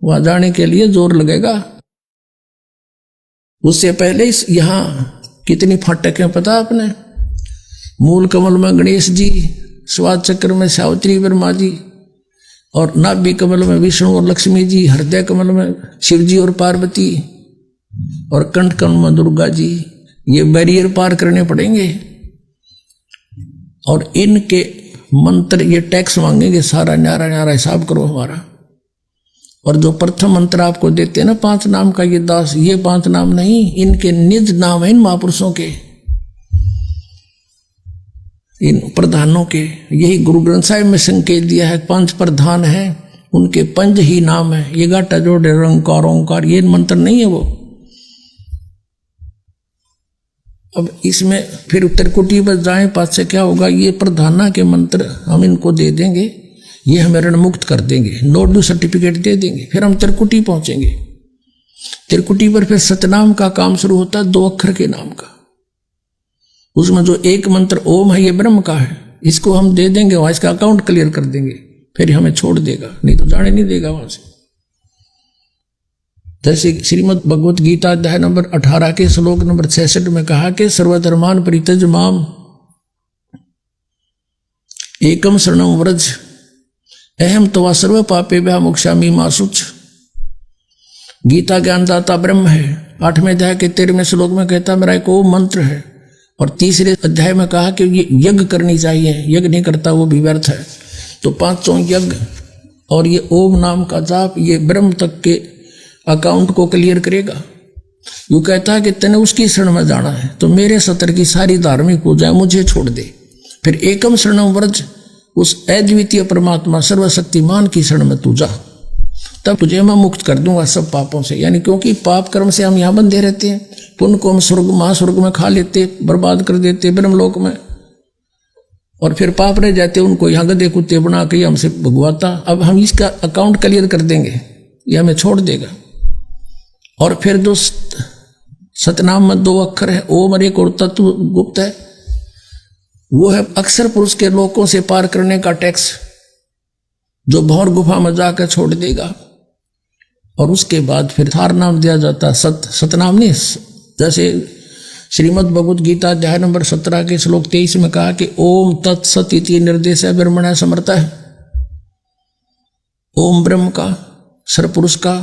वहां जाने के लिए जोर लगेगा। उससे पहले यहां कितनी फाटक है पता आपने? मूल कमल में गणेश जी, स्वाद चक्र में सावित्री ब्रह्मा जी, और नाभि कमल में विष्णु और लक्ष्मी जी, हृदय कमल में शिव जी और पार्वती, और कंठ कमल में दुर्गा जी। ये बैरियर पार करने पड़ेंगे और इनके मंत्र ये टैक्स मांगेंगे सारा, न्यारा न्यारा हिसाब करो हमारा। और जो प्रथम मंत्र आपको देते हैं ना 5 नाम का, ये दास, ये 5 नाम नहीं, इनके निज नाम है इन महापुरुषों के, इन प्रधानों के। यही गुरु ग्रंथ साहिब में संकेत दिया है, 5 प्रधान है, उनके 5 ही नाम है। ये गाटा जोड़े रंकार ओंकार, ये मंत्र नहीं है वो। अब इसमें फिर त्रिकुटी पर जाए पास से क्या होगा? ये प्रधाना के मंत्र हम इनको दे देंगे, ये हमें ऋण मुक्त कर देंगे, नोडल सर्टिफिकेट दे देंगे। फिर हम त्रिकुटी पहुंचेंगे। त्रिकुटी पर फिर सतनाम का काम शुरू होता है, 2 अक्षर के नाम का। उसमें जो एक मंत्र ओम है, ये ब्रह्म का है, इसको हम दे देंगे, वहां इसका अकाउंट क्लियर कर देंगे, फिर हमें छोड़ देगा, नहीं तो जाने नहीं देगा वहां से। जैसे श्रीमद् भगवत गीता अध्याय नंबर 18 के श्लोक नंबर 66 में कहा कि सर्वधर्मान परित्यज माम एकम शरणम व्रज अहम तवा सर्व पापेभ्यः मोक्षामि मा शुच। गीता ज्ञानदाता ब्रह्म है। 8वें अध्याय के 13वें श्लोक में कहता मेरा एक ओम मंत्र है। और 3रे अध्याय में कहा कि ये यज्ञ करनी चाहिए, यज्ञ नहीं करता वो भी व्यर्थ है। तो 5 यज्ञ और ये ओम नाम का जाप, ये ब्रह्म तक के अकाउंट को क्लियर करेगा। यू कहता है कि तने उसकी शरण में जाना है, तो मेरे सत्र की सारी धार्मिक पूजा मुझे छोड़ दे। फिर एकम शरणम व्रज, उस अद्वितीय परमात्मा सर्वशक्तिमान की शरण में तू जा, तब तुझे मैं मुक्त कर दूंगा सब पापों से। यानी क्योंकि पाप कर्म से हम यहाँ बंधे रहते हैं, पुण्य को हम स्वर्ग महास्वर्ग में खा लेते, बर्बाद कर देते ब्रह्मलोक में, और फिर पाप रह जाते, उनको यहाँ गधे कुत्ते बना के हमसे भगवाता। अब हम इसका अकाउंट क्लियर कर देंगे, ये हमें छोड़ देगा। और फिर जो सतनाम में 2 अक्षर है, ओम और एक और तत्व गुप्त है, वो है अक्षर पुरुष के लोकों से पार करने का टैक्स, जो भौर गुफा में जाकर छोड़ देगा। और उसके बाद फिर थार नाम दिया जाता है, सतनाम नहीं। जैसे श्रीमद् भगवत गीता अध्याय नंबर 17 के श्लोक 23 में कहा कि ओम तत्सत इति निर्देश ब्रह्मणा समर्थ है। ओम ब्रह्म का, सरपुरुष का,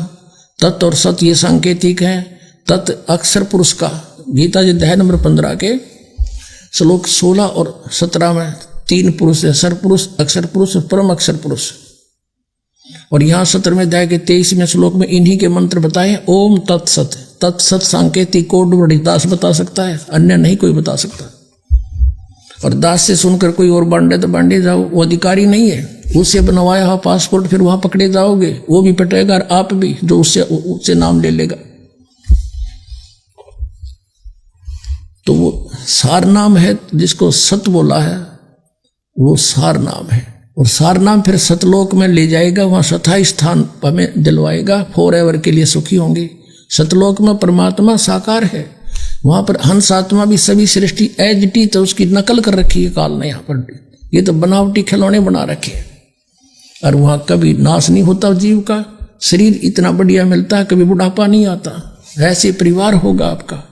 तत् और सत ये सांकेतिक है, तत् अक्षर पुरुष का। गीता जी अध्याय नंबर 15 के श्लोक 16 और 17 में 3 पुरुष है, सरपुरुष, अक्षर पुरुष, परम अक्षर पुरुष। और यहाँ 17वें अध्याय के 23वें श्लोक में इन्हीं के मंत्र बताए, ओम तत्सत। तत्सत सांकेतिक कोड बड़ी दास बता सकता है, अन्य नहीं कोई बता सकता। और दास से सुनकर कोई और बांटे तो बांटे जाओ, वो अधिकारी नहीं है। उससे बनवाया हुआ पासपोर्ट फिर वहां पकड़े जाओगे, वो भी पटेगा और आप भी, जो उससे नाम ले लेगा। तो वो सार नाम है, जिसको सत बोला है वो सार नाम है। और सार नाम फिर सतलोक में ले जाएगा, वहां सथाई स्थान हमें दिलवाएगा, फॉरएवर के लिए सुखी होंगे। सतलोक में परमात्मा साकार है, वहां पर हंस आत्मा भी सभी सृष्टि एज इट इज, तो उसकी नकल कर रखी है काल ने। यहाँ पर ये तो बनावटी खिलौने बना रखे हैं। और वहां कभी नाश नहीं होता जीव का, शरीर इतना बढ़िया मिलता है, कभी बुढ़ापा नहीं आता। ऐसे परिवार होगा आपका।